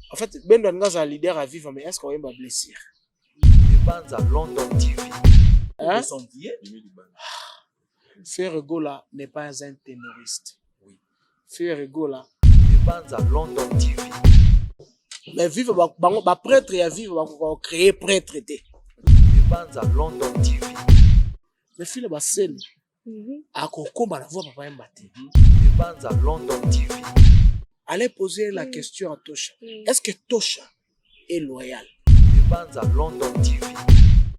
En fait, Ben Dongas est un leader à vivre, mais est-ce qu'on va blessir? London TV. Hein? Ferregola n'est pas un ténoriste. Oui. Ferregola. London TV. Mais vivre, prêtre et à vivre, créer prêtre. London TV. Mais fille, bah, c'est à Kokoma, la voix, papa, mbate. London TV. Allez poser la question à Tosha. Est-ce que Tosha est loyal? London TV.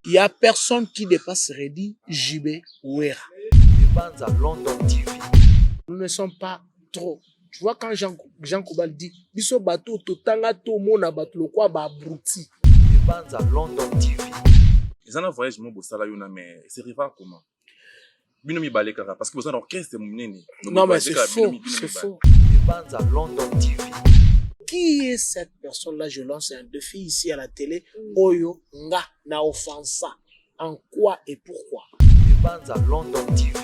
Il n'y a personne qui dépasse Redi, Jibé, Ouera. London TV. Nous ne sommes pas trop. Tu vois, quand Jean Koubal dit, biso bateau, totanga to mona bateau, le quoi, ba brouti. London TV. Ils ont un voyage, mais c'est rivard comment? Binomi Balekara, parce que vous avez un orchestre, non, mais c'est faux, c'est faux. London TV. Qui est cette personne-là? Je lance un défi ici à la télé. Oyo, nga, na offensa. En quoi et pourquoi? London TV.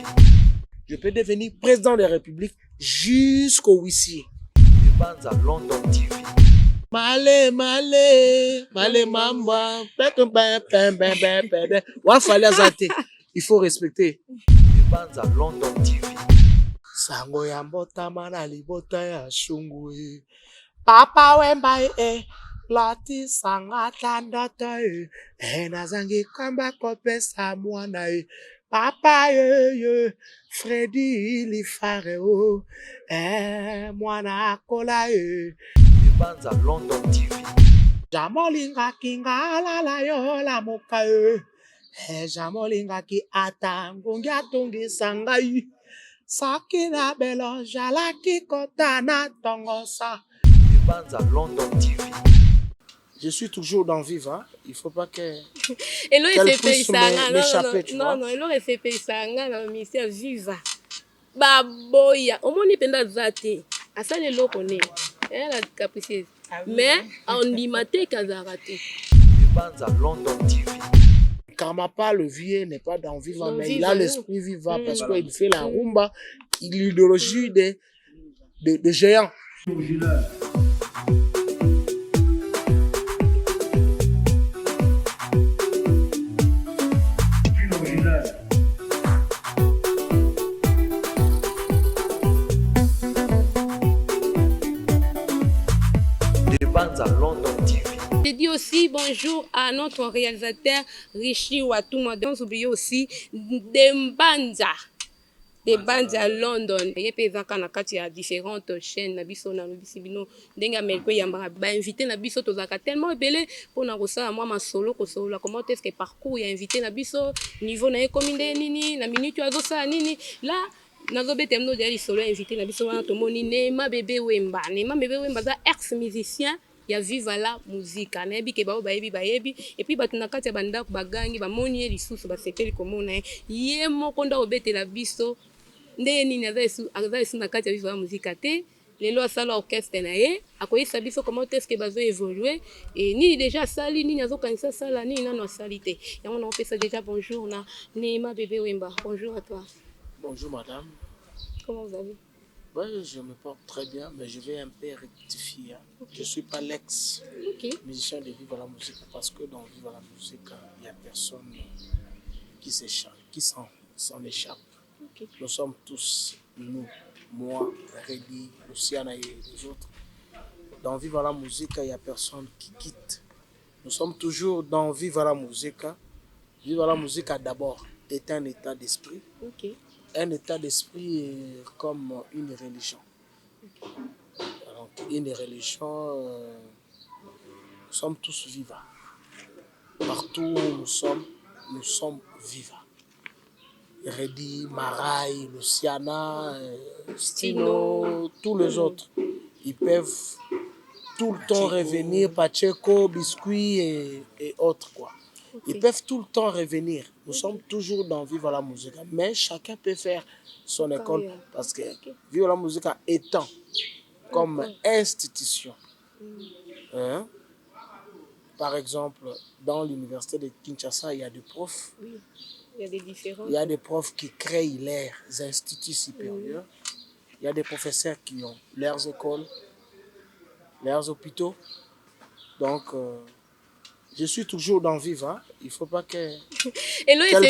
Je peux devenir président de la République jusqu'au huissier. London TV. Malé, mamba. Wafale azate. Il faut respecter. London TV. Sango ya mbota mana libota ya shungwe. Papa wemba lati sanga tandata nazangi kamba kopesa mwana papa Freddy lifare mwana akola London TV. Jamolinga kinga la yo la moka jamolinga ki atangongi atongi sangai sakina belo jalaki kotana tongosa. London TV. Je suis toujours dans Viva. Hein? Il ne faut pas que. Et l'autre c'est m'échapper, non, et l'autre c'est Paysanga dans mission Viva. Baboya, au moins il peut pas zater. À ça les lots connaît. Elle a capricieuse. Mais on dit maté kazarate. London TV. Karmapa, le vieux, n'est pas dans Viva, mais il a l'esprit Viva parce qu'il fait la rumba, l'idéologie des géants. Je dis aussi bonjour à notre réalisateur Rishi Watuma. Sans oublier aussi Dembanza. Dembanza London. Il y a des gens à différentes chaînes. Nabiso na Nubisibino. Denga melko yamba. Ba invité Nabiso tozaka tellement belé pour na kosa moi ma solo ko solo. Comment est-ce que parcours y a invité Nabiso niveau na commune nini na minute azo sa nini là. Nazobete mno dia solo invité Nabiso wana tomoni Neema bébé Wemba. Neema bébé Wemba za ex musicien. Ya viva la musique na yebi ke ba bayebi et puis batuna kati ya banda bagangi ba moni lisusu ba sepeli komona ye moko nda obetela biso nde nini aza na kati ya viva la musique te lelo asala orchestre na ye akoyisa biso comment est-ce que bazo évoluer et ni déjà sali nini azokanisa sala nini nano asali te yango na opesa déjà bonjour na Neema bébé Wemba. Bonjour à toi. Bonjour madame. Comment vous allez? Oui, je me porte très bien, mais je vais un peu rectifier. Okay. Je ne suis pas l'ex-musicien de Viva la musique, parce que dans Viva la musique, il n'y a personne qui s'en échappe. Okay. Nous sommes tous, nous, moi, Redi, Luciana et les autres. Dans Viva la musique, il n'y a personne qui quitte. Nous sommes toujours dans Viva la musique. Viva la musique d'abord est un état d'esprit. Okay. Un état d'esprit comme une religion. Donc, une religion, nous sommes tous vivants. Partout où nous sommes vivants. Redi, Maraï, Luciana, Stino, tous les autres, ils peuvent tout le temps revenir, Pacheco, Biscuit et autres quoi. Okay. Ils peuvent tout le temps revenir. Nous sommes toujours dans Viva la musique. Mais chacun peut faire son école parce que Viva la musique étant comme institution. Hein? Par exemple, dans l'université de Kinshasa, il y a des profs. Oui. Il y a des profs qui créent leurs instituts supérieurs. Il y a des professeurs qui ont leurs écoles, leurs hôpitaux. Donc, je suis toujours dans Viva. Il ne faut pas qu'elle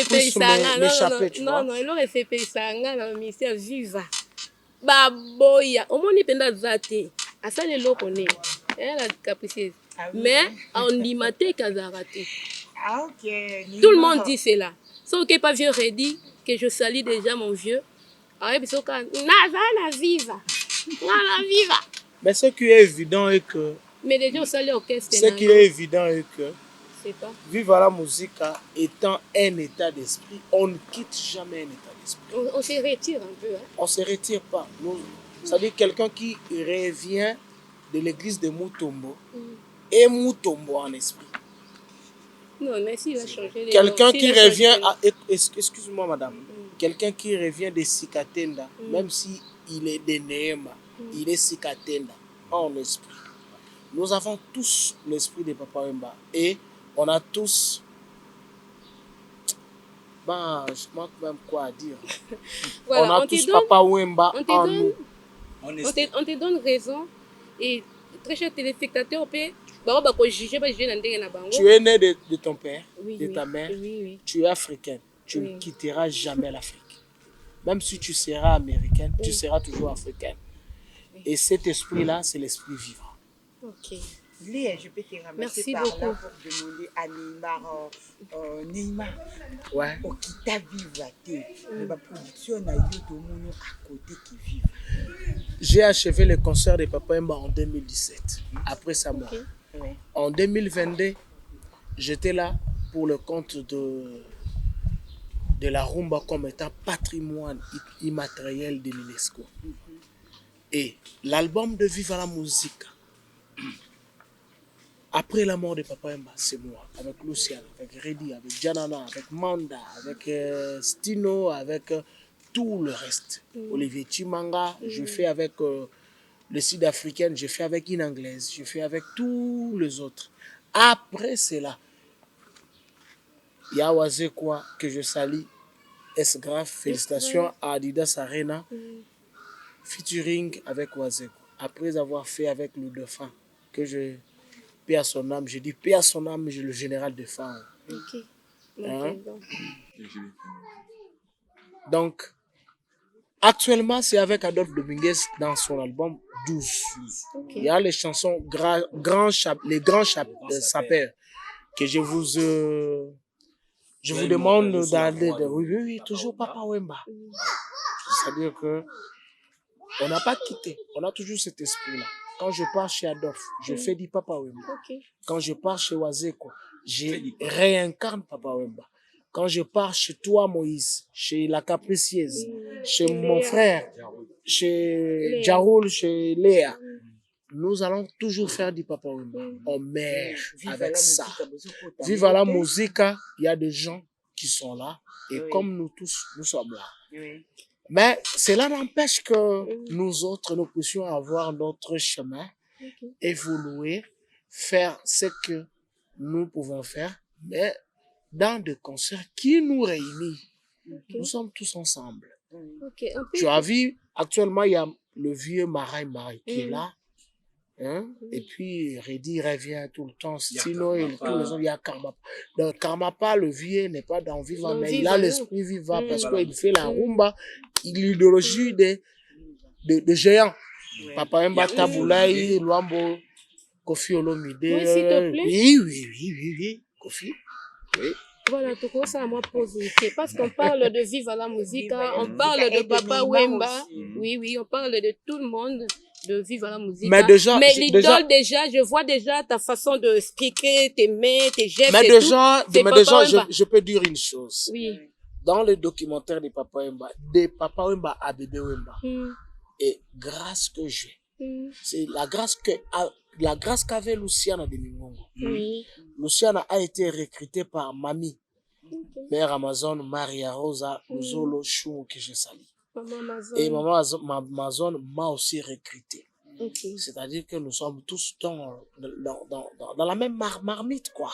puisse m'échapper, tu vois. Non, elle aurait fait ça dans le ministère Viva. Baboya, au moins, il peut être à ça, les locaux, elle a capricieuse. Mais en limaté, Kazarate. Ah, ok. Tout le monde dit cela. Sauf que pas vieux redit que je salue déjà mon vieux. Ah, puis ça, na viva. Mais ce qui est évident est que. Mais les gens saluent orchestre. Ce qui est évident est que. C'est pas. Viva la musique étant un état d'esprit, on ne quitte jamais un état d'esprit. On se retire un peu. Hein? On ne se retire pas. C'est-à-dire quelqu'un qui revient de l'église de Mutombo et Mutombo en esprit. Non, mais s'il a changé. Quelqu'un qui revient excuse-moi madame, quelqu'un qui revient de Sikatenda, même si il est de Neema, il est Sikatenda en esprit. Nous avons tous l'esprit de Papa Wemba et on a tous, je manque même quoi à dire. Voilà, on a tous Papa Wemba en nous. On te donne raison et très chers téléspectateurs, on peut. Tu es né de ton père, oui, de ta mère, oui. Tu es africaine, tu ne quitteras jamais l'Afrique. Même si tu seras américaine, tu seras toujours africaine. Et cet esprit-là, c'est l'esprit vivant. Ok. Léa, je peux te ramasser par là pour demander à Neymar. Ouais. Pour qu'il t'a viva. La production a eu tout le monde à côté qui vive. J'ai achevé le concert de Papa Wemba en 2017, après sa mort. Okay. Ouais. En 2022, j'étais là pour le compte de la rumba comme étant patrimoine immatériel de l'UNESCO. Et l'album de Viva la musique, après la mort de Papa Wemba, c'est moi, avec Luciano, avec Reddy, avec Janana, avec Manda, avec Stino, avec tout le reste. Olivier Chimanga, je fais avec le sud-africain, je fais avec une anglaise, je fais avec tous les autres. Après cela, il y a Wazekwa que je salue. Est grave, félicitations à Adidas Arena, featuring avec Wazekwa. Après avoir fait avec le dauphin, que je paie à son âme, je dis paie à son âme, le général dauphin. Ok. Hein? Donc, actuellement, c'est avec Adolphe Dominguez dans son album 12. Okay. Il y a les chansons les grands sapeurs que je vous demande d'aller. Oui, toujours Papa Wemba. C'est-à-dire que on n'a pas quitté, on a toujours cet esprit-là. Quand je pars chez Adolphe, je fais du Papa Wemba. Okay. Quand je pars chez Wazeko, je réincarne Papa Wemba. Quand je pars chez toi, Moïse, chez la Capricieuse, chez mon frère, chez Jaroul, chez Léa, nous allons toujours faire du Papa Wemba. On meurt avec ça. Viva la musique, il y a des gens qui sont là, et comme nous tous, nous sommes là. Mais cela n'empêche que nous autres, nous puissions avoir notre chemin, évoluer, faire ce que nous pouvons faire, mais dans des concerts qui nous réunissent. Nous sommes tous ensemble. Tu as vu, actuellement, il y a le vieux Marai qui est là. Hein? Et puis, Reddy revient tout le temps. Stino et tous les autres, il y a Karmapa. Donc, Karmapa, le vieux, n'est pas dans Viva, mais il a l'esprit vivant parce qu'il fait la rumba, l'idéologie de géants. Papa Wemba, Taboulaï, Luambo, Kofi Olomide. Oui, s'il te plaît. Oui. Kofi. Oui. Voilà, tout ça, à moi poser. Parce qu'on parle de Viva la musique, on parle de Papa Wemba. Oui, on parle de tout le monde, de Viva la musique. Mais l'idole, déjà, je vois déjà ta façon de expliquer tes mains, tes gestes. Mais déjà, je peux dire une chose. Oui. Dans le documentaire de Papa Wemba à Bébé Wemba, et grâce que j'ai, c'est la grâce qu'avait Luciana de Mingongo. Luciana a été recrutée par Mamie, Mère Amazon, Maria Rosa, Uzolo, Chou, que je salue. Et Maman Amazon m'a aussi recruté. C'est-à-dire que nous sommes tous dans la même marmite, quoi.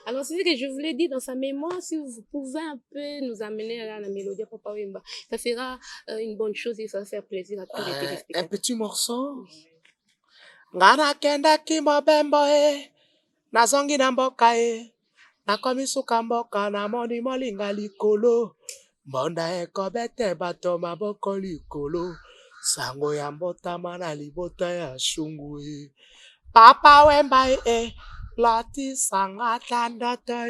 Alors, c'est ce que je voulais dire dans sa mémoire, si vous pouvez un peu nous amener à la mélodie de Papa Wemba, ça fera une bonne chose et ça va faire plaisir à tous les téléspectateurs. Un petit morceau. Ngana kenda kimabembo Nazongi na mboka nakomi suka mboka namoni molinga likolo. Mbonda ekobete bato maboko likolo. Sango ya mbotama na libota ya shungu Papa Wemba lati sangata ndoto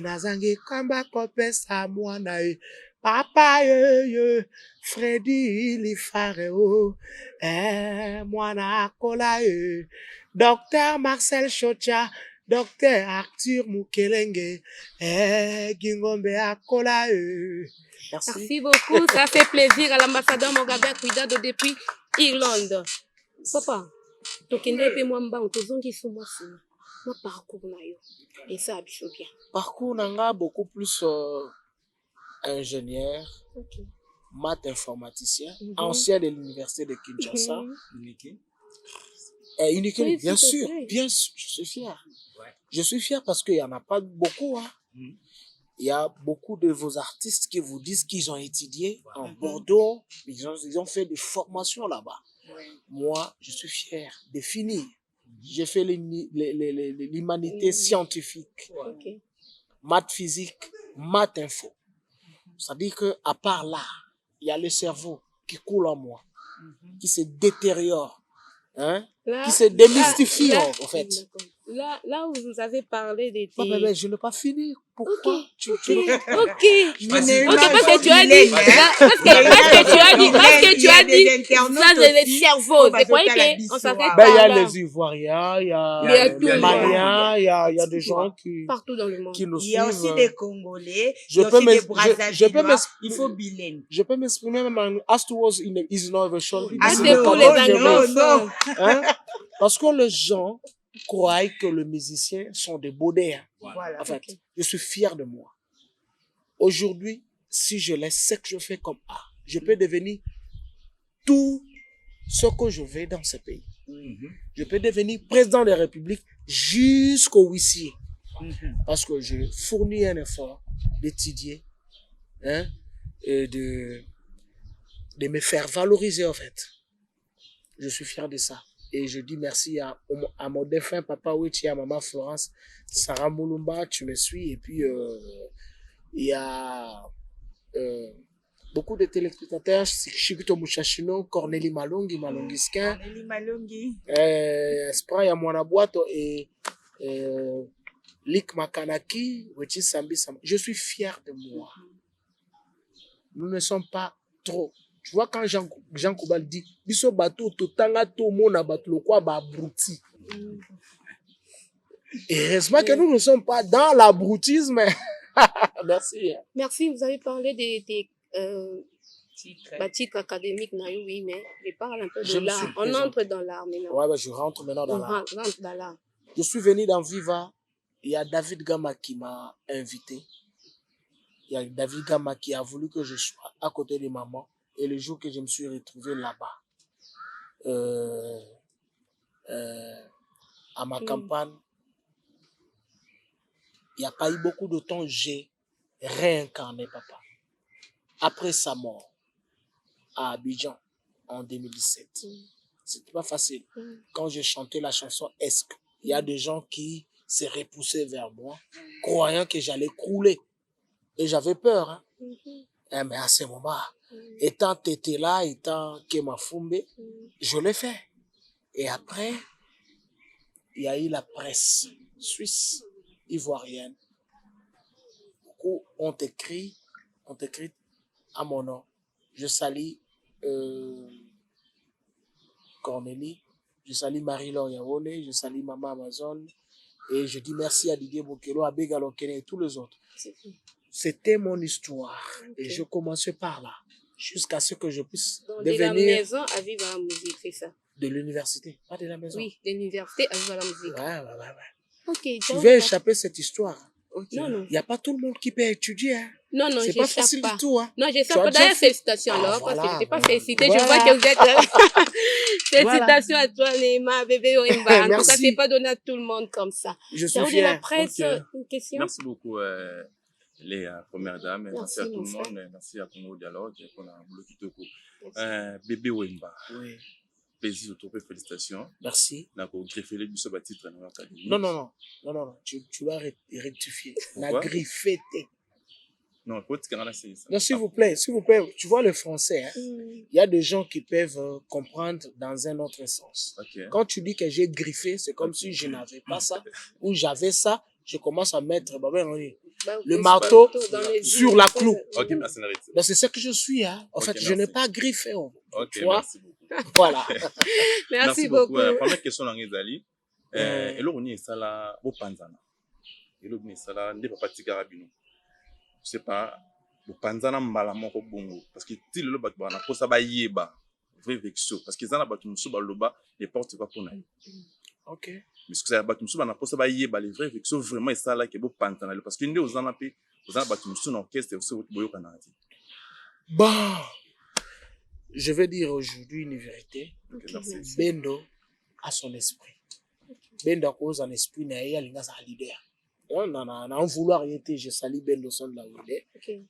nazangi kwamba kopesa mwana Papa Freddy Lifare mwana akola Docteur Marcel Chocha Docteur Arthur Mukelenge Gingombe akola Merci beaucoup, ça fait plaisir à l'ambassadeur Mogabert Cuidado depuis Irlande. Papa, tokende pe mwamba ontozongi suma sima. Moi parcours na yo. Et ça a bien. Parcours nanga beaucoup plus ingénieur, maths informaticien, ancien de l'université de Kinshasa. Unique, Oui, bien sûr, je suis fier. Ouais. Je suis fier parce qu'il n'y en a pas beaucoup. Hein. Il y a beaucoup de vos artistes qui vous disent qu'ils ont étudié en Bordeaux, ils ont fait des formations là-bas. Moi, je suis fier de finir. J'ai fait l'humanité scientifique, maths physique, maths info. C'est-à-dire qu'à part là, il y a le cerveau qui coule en moi, qui se détériore, hein, qui se démystifie en fait. Là où vous avez parlé des... Mais je n'ai pas fini. Pourquoi Ok. Parce que tu as dit, parce que tu as dit, ça c'est le cerveau. C'est quoi qu'on s'arrête il y a les Ivoiriens, il y a les Maliens, il y a des gens qui... Partout dans le monde. Il y a aussi des Congolais, il y a aussi des Brazzavilliois, il faut bilingue. Je peux m'exprimer même en Astros is innovation. Non. Parce que les gens croient que les musiciens sont des baudets. Voilà. En fait, je suis fier de moi. Aujourd'hui, si je laisse ce que je fais comme art, je peux devenir tout ce que je veux dans ce pays. Je peux devenir président de la République jusqu'au huissier. Parce que je fournis un effort d'étudier, hein, et de me faire valoriser en fait. Je suis fier de ça. Et je dis merci à mon défunt papa Ouichi et à maman Florence, Sarah Moulumba, tu me suis. Et puis, il y a beaucoup de téléspectateurs, Chiguto Mouchachino, Cornélie Malongi, Malongiskin. Cornélie Malongi. Spraya Mouanaboato et Lik Makanaki, Ouichi Sambi Sambi. Je suis fier de moi. Nous ne sommes pas trop. Tu vois, quand Jean Koubal dit, biso bateau, totanga to mona bateau, le quoi, ba abruti. Et heureusement que nous ne sommes pas dans l'abrutisme. Merci. Merci, vous avez parlé des titres académiques, oui, mais je parle un peu de l'art. On entre dans l'art maintenant. Ouais, je rentre maintenant dans l'art. On rentre dans l'art. Je suis venu dans Viva. Il y a David Gama qui m'a invité. Il y a David Gama qui a voulu que je sois à côté de maman. Et le jour que je me suis retrouvé là-bas, à ma campagne, il n'y a pas eu beaucoup de temps, j'ai réincarné papa. Après sa mort, à Abidjan, en 2017. C'était pas facile. Quand j'ai chanté la chanson Est-ce que, il y a des gens qui se repoussaient vers moi, croyant que j'allais crouler. Et j'avais peur. Hein. Mais à ce moment, étant tété là, étant Kemafumbe, je l'ai fait. Et après, il y a eu la presse suisse, ivoirienne. Beaucoup ont écrit à mon nom. Je salue Cornélie, je salue Marie-Laure Yaone, je salue Maman Amazon, et je dis merci à Didier Bokelo, à Begalokene et tous les autres. C'était mon histoire. Et je commençais par là, jusqu'à ce que je puisse devenir... De la maison à vivre à la musique, c'est ça? De l'université, pas de la maison. Oui, de l'université à vivre à la musique. Ouais. Ok. Tu veux échapper cette histoire. Non. Il n'y a pas tout le monde qui peut étudier. Hein. Non, c'est pas facile du tout. Hein. Non, je sais pas. D'ailleurs, félicitations alors, parce que je ne t'ai pas félicité. Voilà. Je vois que vous êtes... Félicitations à toi, Neema, bébé Orimba. En tout cas, c'est pas donné à tout le monde comme ça. Je suis fier. De la presse, une question? Merci beaucoup, les premières dames. Merci à tout le monde. Merci à Congo Dialogue pour la boulot Kitoko. Bébé Wemba. Oui. plaisir de trouver félicitations. Merci. Na ko greffer les biso ba titre na académie. Non. Tu dois rectifier. La griffé. Non, faut que c'est ça. Non, s'il vous plaît, tu vois le français, hein? Il y a des gens qui peuvent comprendre dans un autre sens. Okay. Quand tu dis que j'ai griffé, c'est comme si je n'avais pas ça, ou j'avais ça, je commence à mettre le marteau sur la clou. Ok, merci. Donc c'est ça que je suis, hein. En fait, je n'ai pas griffé. Ok, tu vois? merci beaucoup. Voilà. Merci beaucoup. Première question dans Ezali. Elo on est ça là, au Panzana. Elo on est ça là, n'est pas tika rabino. Je sais pas, au Panzana mbala moko bongo parce que ti le bat bana po ça ba yeba. Vrai vexo parce que ça na bat musu ba loba les portes pas pour naï. OK. Mais ce que ça bat musu bana po ça ba yeba les vrais vexo vraiment ça là que au Panzana parce que ndé ozana pe ozana bat musu na orchestre aussi boyo kanati. Bon. Je vais dire aujourd'hui une vérité. Okay, Bendo a son esprit. Bendo a cause en esprit, il a un leader. En vouloir y être, je salue Bendo son de la leader.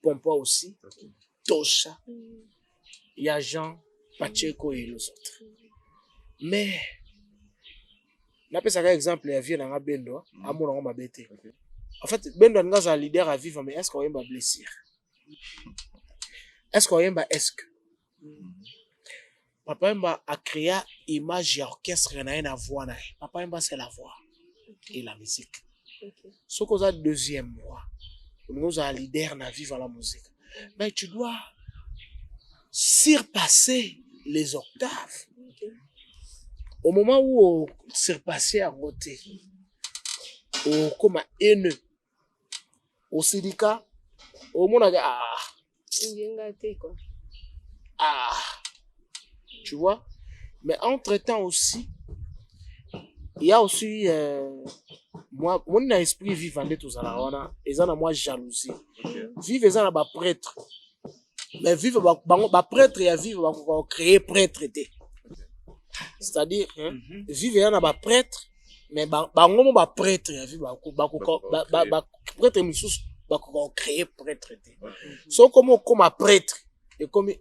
Pompa aussi. Tosha. Il y a Jean, Pacheco et les autres. Mais, n'a pas ça exemple, il y a dans la Bendo, à mon nom, ma bête. En fait, Bendo a un leader à vivre, mais est-ce qu'on va blesser? Est-ce qu'on va est-ce que? Papa Mba a créé image et orchestre na voix na. Papa Mba c'est la voix et la musique. Ce qu'on a deuxième voix, nous a leader na vivre la musique. Mais tu dois surpasser les octaves. Au moment où on surpassait à côté, au comme haineux, au syndicat, au monde a tu vois, mais entre-temps aussi, il y a aussi moi mon esprit vivant de tous à ils ont moi jalousie. Vivre ils ont ba prêtre. Mais vivre ba prêtre et vivre ba créer prêtre. C'est-à-dire vivre ils ont ba prêtre mais ba ngomo ba prêtre et vivre ba prêtre missus ba créer prêtre. So comme prêtre et comme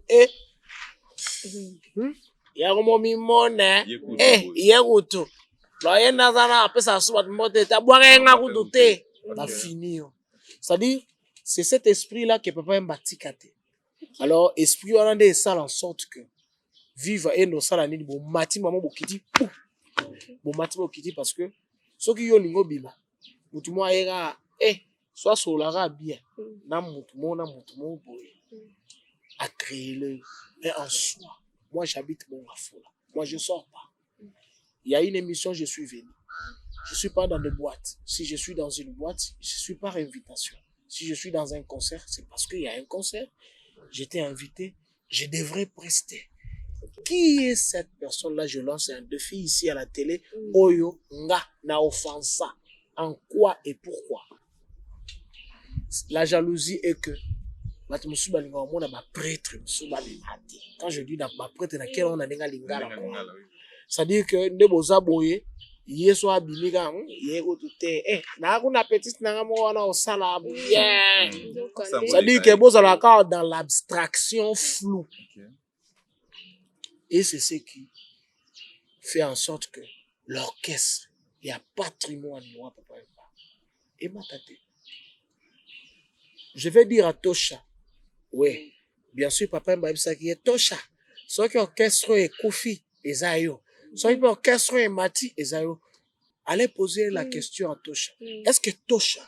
ya como mi mona yegutu lo yena zana apesa suba mote ta boarenga kutute ta fini. C'est-à-dire c'est cet esprit là que papa mbatikate. Alors esprit on a des salles en sorte que vivre et nos salles ni bon mati maman bokiti bon mati bokiti parce que ceux qui yo lingo bima mutu mo ayera soit solara bien na mutu mo boye à créer le mais en soi. Moi, j'habite mon Afola. Moi, je ne sors pas. Il y a une émission, je suis venu. Je ne suis pas dans des boîtes. Si je suis dans une boîte, je suis par invitation. Si je suis dans un concert, c'est parce qu'il y a un concert. J'étais invité. Je devrais prester. Qui est cette personne-là? Je lance un défi ici à la télé. Oyo, nga, na offensa. En quoi et pourquoi? La jalousie est que quand je dis ma prêtre, c'est-à-dire que ne boza boye, yeso abimiga, na kuna petite na wana osala bien. C'est-à-dire que boza la dans l'abstraction floue. Et c'est ce qui fait en sorte que l'orchestre, il y a patrimoine moi papa. Et ma tante. Je vais dire à Tosha. Oui, bien sûr, papa m'a dit ça qui est Tosha. Soit que orchestre est Kofi, Ezayo. Soit que orchestre est Mati, Ezayo. Allez poser la question à Tosha. Est-ce que Tosha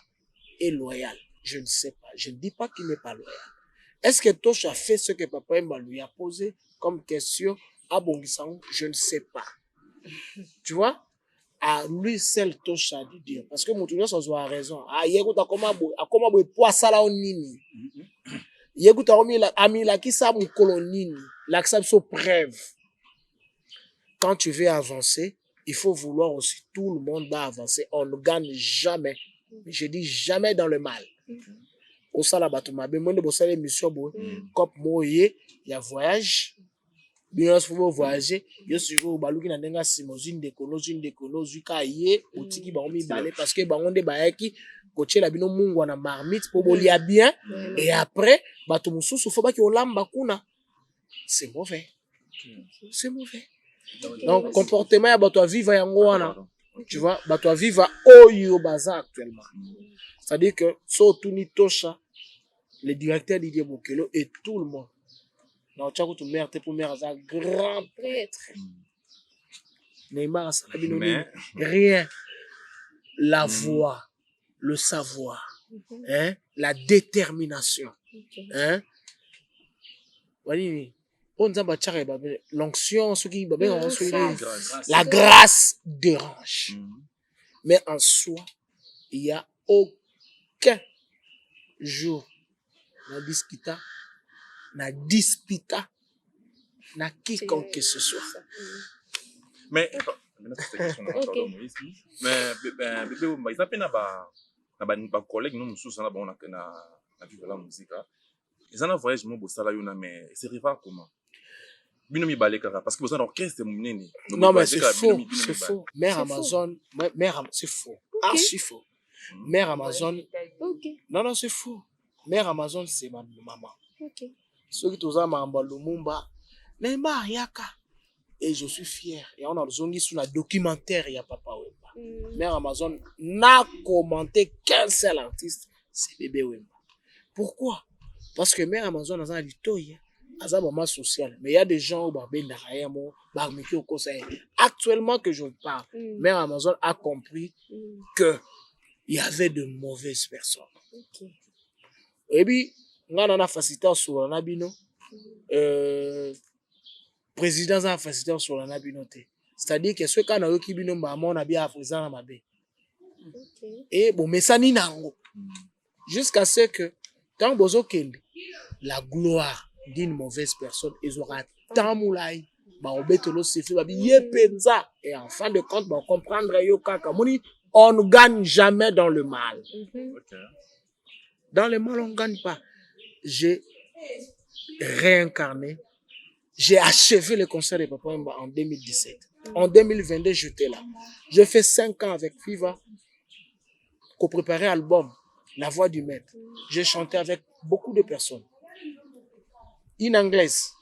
est loyal? Je ne sais pas. Je ne dis pas qu'il n'est pas loyal. Est-ce que Tosha fait ce que papa m'a lui a posé comme question à Bongisang? Je ne sais pas. Tu vois? À lui seul Tosha de dire. Parce que mon tournoi, ça a raison. Ah, yégout a comment poisson là au nini. Yégout a mis la qui sa mon colonine. L'acception preuve. Quand tu veux avancer, il faut vouloir aussi tout le monde va avancer. On ne gagne jamais. Je dis jamais dans le mal. Au salabato ma ben monde bossale mission bo cop moye il y a voyage. Bien sûr faut voyager. Yo sur baluki na ndenga simozine de kono zuka ye otiki ba omi balé parce que ba onde ba yaki koche la bino mungu na marmite pour bolia bien et après bato mususu faut ba ki olamba kuna. C'est mauvais. C'est mauvais. Donc, comportement, il y a vivre yangoana. Tu vois, bato vivre oyo baza actuellement. C'est-à-dire que, surtout ni tosha, le directeur Didier Bokelo et tout le monde. Donc, tu as tout mère, t'es pour mère, un grand prêtre. Neymar, ça rien. La voix, le savoir, hein, la détermination, hein. L'onction, la grâce dérange. Mais en soi, il n'y a aucun jour, na dispita, na quiconque que ce soit. Mais bébé ils appellent na collègue nous sous ça na vivre la musique. Ils en voyage mon bossala yona mais c'est rivard comment bino mi baleka parce que besoin d'orchestre munene. Non mais c'est faux, c'est faux. Mère Amazon, c'est faux. Archi faux. Mère Amazon. Non c'est faux. Mère Amazon c'est ma maman. OK. Ceux qui toza mamba Lumumba, Neymar yaka. Et je suis fier. Et on a besoin sur la documentaire, il y a Papa Wemba. Mère Amazon n'a commenté qu'un seul artiste, c'est Bébé Wemba. Pourquoi? Parce que Mère Amazon a un litoye, a un moment social. Mais il y a des gens au Barbé Narayamo, Barmiki au conseil. Actuellement que je parle, Mère Amazon a compris que il y avait de mauvaises personnes. Okay. Et puis, on a facilité sur la Nabino. Président a facilité sur la Nabinoté. C'est-à-dire que ceux qui ont eu Kibino Mamon a bien appris ça dans ma baie. Et bon, mais ça n'y n'a pas. Jusqu'à ce que, quand vous avez la gloire d'une mauvaise personne, ils auront tant moulay, et en fin de compte, on comprendra on ne gagne jamais dans le mal. Dans le mal, on ne gagne pas. J'ai réincarné. J'ai achevé le concert de Papa Wemba en 2017. En 2022, j'étais là. J'ai fait 5 ans avec Viva, qu'on préparait l'album La Voix du Maître. J'ai chanté avec beaucoup de personnes. Une anglaise,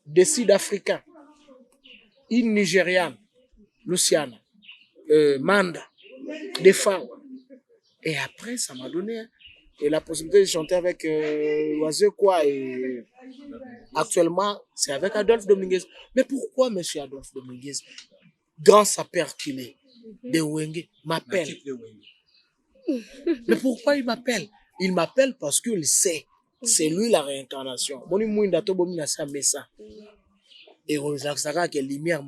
des Sud-Africains, une Nigériane, Luciana, Manda, des femmes. Et après, ça m'a donné la possibilité de chanter avec Oiseux quoi et actuellement, c'est avec Adolphe Dominguez. Mais pourquoi monsieur Adolphe Dominguez, grand sapeur qu'il est, de Wenge, m'appelle? Mais pourquoi il m'appelle? Il m'appelle parce qu'il sait, c'est lui la réincarnation. Et on a que lumière,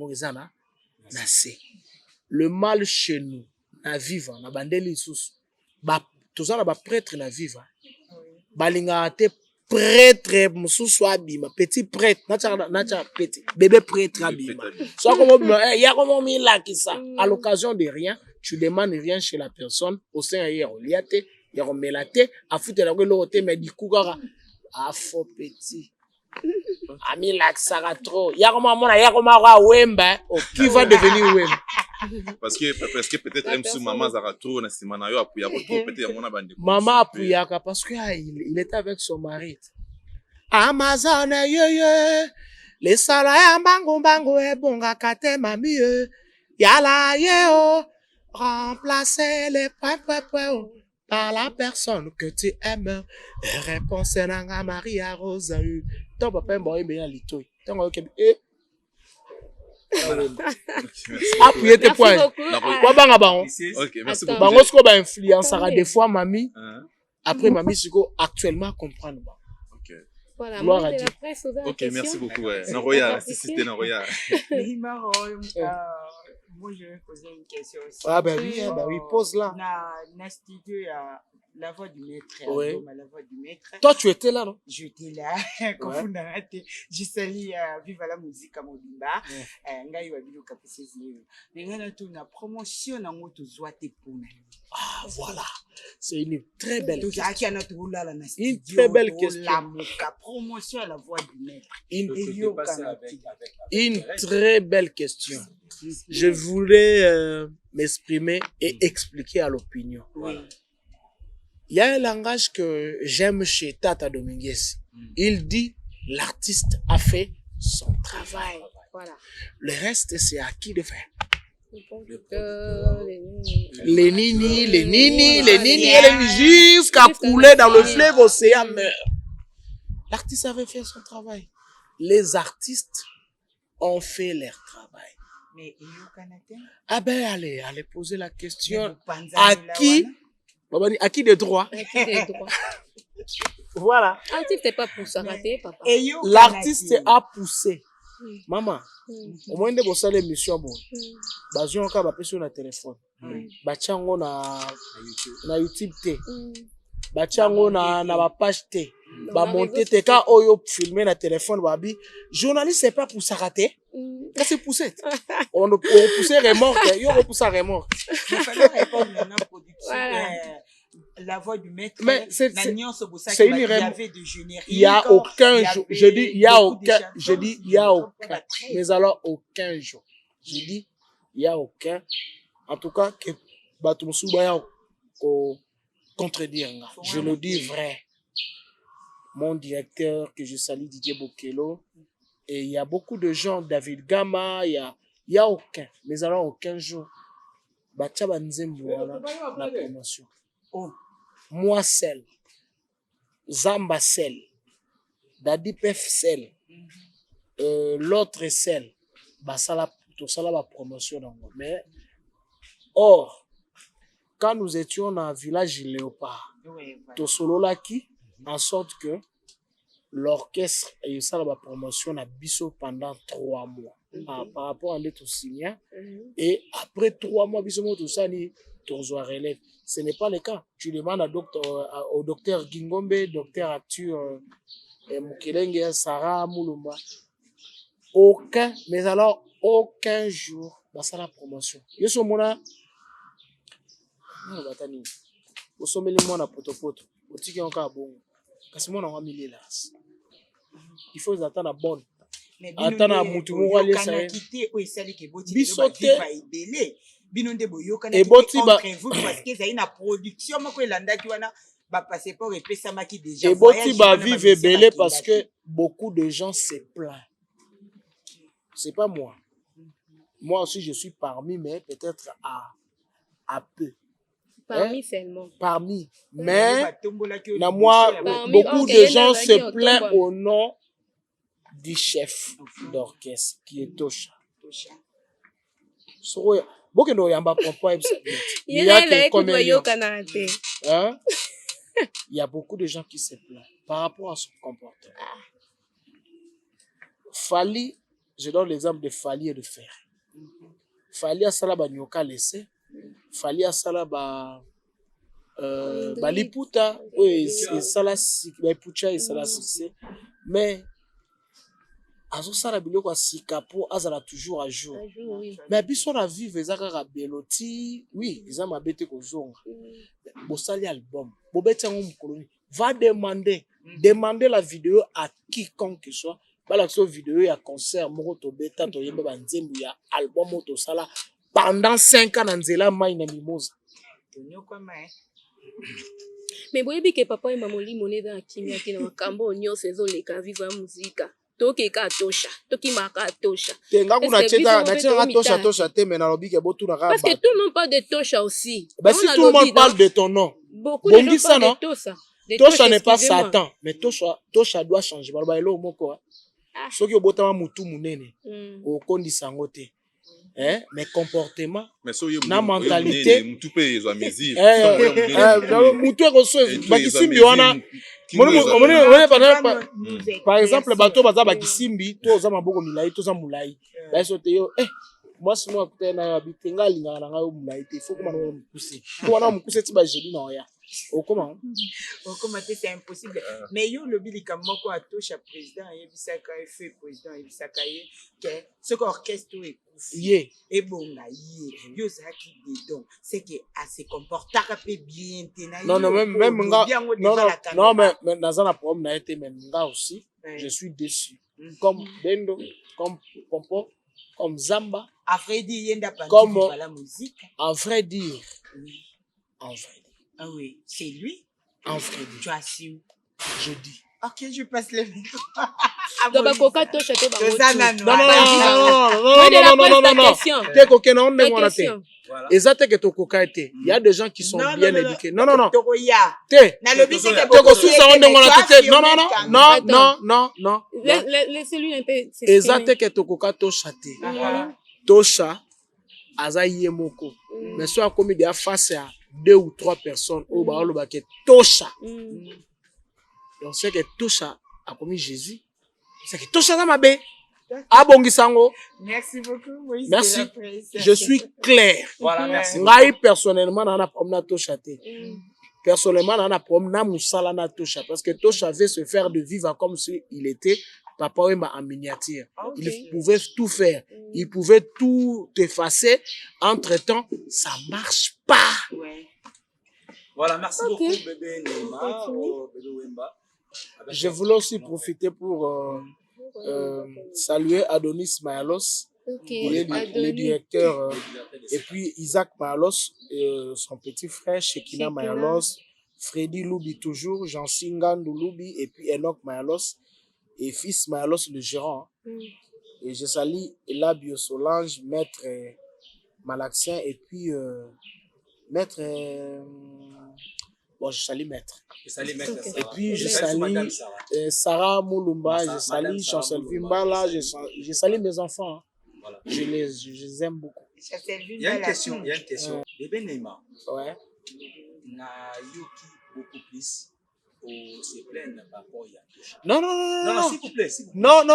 le mal chez nous, na vivre, na bandeli sous, tout ça, na prêtre na vivre, balinga te prêtre mususu abima petit prêtre nacha petit bébé prêtre abima soit comme il y a comme là qui ça à l'occasion de rien tu demandes rien chez la personne au sein hier au liate il y a melate à foutre la l'autre mais du coup à faux petit ami là ça trop il y a comme Wemba qui va devenir Wemba parce que peut-être même si maman Zarato na simana yo apuya ko peut-être ya mona bande maman apuya parce que il était avec son mari Amazon yo les salaya bango e bonga kate mami yala yo remplacer les points par la personne que tu aimes réponse nanga Maria Rosa ton papa mboy be lito ton ok appuyez tes points. Ok, merci beaucoup. Bango sko ba influence des fois mamie. Après mamie siko actuellement comprendre ba. OK. Voilà, gloire à Dieu. OK, merci beaucoup. Naroya, c'était Naroya. Moi je vais poser une question aussi. Ah bah oui, pose là. Na studio La Voix du Maître, ouais. La Voix du Maître. Toi, tu étais là, non? J'étais là. Quand vous n'arrêtez, j'ai sali Viva la musique à Modimba. Ngai wa bilo kapese zio. Ngana tu na promotion na ngoto zoate pona. Ah voilà, c'est une très belle question. Une très belle question. La promotion à La Voix du Maître. Une très belle question. Je voulais m'exprimer et expliquer à l'opinion. Oui. Il y a un langage que j'aime chez Tata Dominguez. Il dit l'artiste a fait son travail. Voilà. Le reste, c'est à qui de faire. Les Nini et les jusqu'à couler dans le fleuve océan meurt. L'artiste avait fait son travail. Les artistes ont fait leur travail. Mais il y a Canadien. Ah ben, allez poser la question. À qui de droit? Voilà. L'artiste n'est pas pour ça, rater, papa. L'artiste a poussé. Maman, au moins de bosser l'émission, bon. Bazou encore va passer sur le téléphone. Bachango na YouTube T. Bachango na ba page T. Ba monter te ka oyo filmer na téléphone babi. Journaliste c'est pas pour ça rater. Là c'est poussé. On pousser remorque, yo repousse remorque. Il fallait répondre à la production. La voix du maître, mais c'est une il y avait de générique. Il y a aucun jour. Je dis il y a aucun. Je dis il y a aucun. Mais alors aucun jour. Je dis il y a aucun. En tout cas que Batumsuba contredire. Je le dis vrai. Mon directeur que je salue, Didier Bokelo, et il y a beaucoup de gens, David Gama, il y a aucun. Mais alors aucun jour. Batchaba Nzembo la promotion. Oh. Moi seul, Zamba seul, Dadi Pef seul, l'autre seul, tout ça la promotion. Mais, or, quand nous étions dans un village Léopard, tout solo là qui, en sorte que l'orchestre et ça la promotion a biso pendant 3 mois. Par rapport à l'être signé. Et après 3 mois, biso tout ça ni relève. Ce n'est pas le cas. Tu demandes au docteur Gingombe, docteur Arthur Mukelenge, Sarah Moulumba. Aucun, mais alors aucun jour, ça la promotion. Yo so mona batani. Au sommet le mona potopoto. Otiki encore bon. Kasi mona wa mililas. Il faut attendre la bonne. Attends à mutu mo wale ça. Bisote binonde boyoka na vous parce que ça une production moko elandaki wana ba passeport epesa maki déjà voyage ba vivre belé parce que beaucoup de gens se plaignent. C'est pas moi. Moi aussi je suis parmi mais peut-être à peu. Parmi seulement. Parmi. Mais na moi beaucoup de gens se plaignent au nom du chef d'orchestre qui est Tosha. So il y a beaucoup de gens qui se plaignent par rapport à son comportement. Fali, je donne l'exemple de Fali et de Fer. Fali a sala ba nyoka laissé. Fali a sala ba liputa et sala ba pucha et sala succès. Mais azo sala biloko sikapo azala toujours à jour. Mais biso na vivre ezaka beloti, oui, ezama mabete ko zonga. Bo sali album, bo betango mukoloni, va demander la vidéo à quiconque que soit. Bala so vidéo ya concert moko to beta to yemba ba nzembu ya album to sala pendant 5 ans na nzela mai na mimosa. Mais boyebi ke papa et mamoli moneda na kimia ki na makambo nyonso ezoleka vivre ya muzika. Toki ka Tosha, toki maka Tosha. Tenga kuna cheta na Tosha te mais na lobi ke botu na ka. Parce que tout le monde parle de Tosha aussi. Bah si tout le monde parle de ton nom. Beaucoup de gens parlent de Tosha. Tosha n'est pas Satan, mais Tosha doit changer. Baloba elo moko. Soki obotama mutu munene. Okondi sango te. Mais comportement, na mentalité, mutu pe ezo amezir. Mutu ekoso bakisimbi wana. Par exemple, bato baza bakisimbi, to za maboko milai, to za mulai. Ba so te yo, moi si moi peut na bitenga linga na ngayo mulai te, faut comment on pousser. Ko wana mukuse ti ba jeli na oya. Comment c'est impossible. Mais yo le bilika moko atosha président et bisaka fait président et bisaka que ce orchestre est yé et bon na yé yo ça qui dedans c'est que à se comporter peu bien tena. Non même non mais dans un problème na été même nga aussi je suis déçu comme Bendo comme Pompo comme Zamba à vrai dire yenda pas la musique en vrai dire Ah oui, c'est lui. En vrai, tu assumes. Je dis. Ok, je passe le micro. Donc, Bakoka Tosha te bango. Non. T'es coquin, non, on est Question. Exact que tu coca été. Il y a des gens qui sont bien éduqués. Non. T'es. Non. Laissez-lui un peu s'exprimer. Exact que tu coca Tosha te. Tosha, aza yemoko. Mais soit comme il y a face à 2 ou 3 personnes, au bas, le baquet Tosha. Donc c'est que Tosha a commis Jésus. C'est que Tosha n'a pas bé. Abongisango. Merci beaucoup, Moïse. Merci. Je suis clair. Voilà, merci. Moi, personnellement, on a problème Tosha te. Personnellement, on a problème Moussala na Tosha. Parce que Tosha veut se faire de vivre comme s'il était Papa Wemba en miniature. Il pouvait tout faire. Il pouvait tout effacer. Entre-temps, ça marche pas. Ouais. Voilà, merci beaucoup, bébé Neymar, bébé Wemba. Je voulais aussi profiter pour saluer Adonis Mayalos, le directeur, et puis Isaac Mayalos, son petit frère, Shekina Mayalos, Freddy Loubi toujours, Jean-Singandou Loubi, et puis Enoch Mayalos, et fils Mayalos, le gérant. Et je salue Elabio Solange, maître Malaxien, et puis maître... Bon, je salue maître. Et puis, je salue Sarah Moulumba, je salue Chancel Vimbala, je salue mes enfants. Voilà. Je les aime beaucoup. Il y a une question. Bébé Neymar. Ouais. Na yoki beaucoup plus au se plaindre par rapport à Non, s'il vous plaît. Non.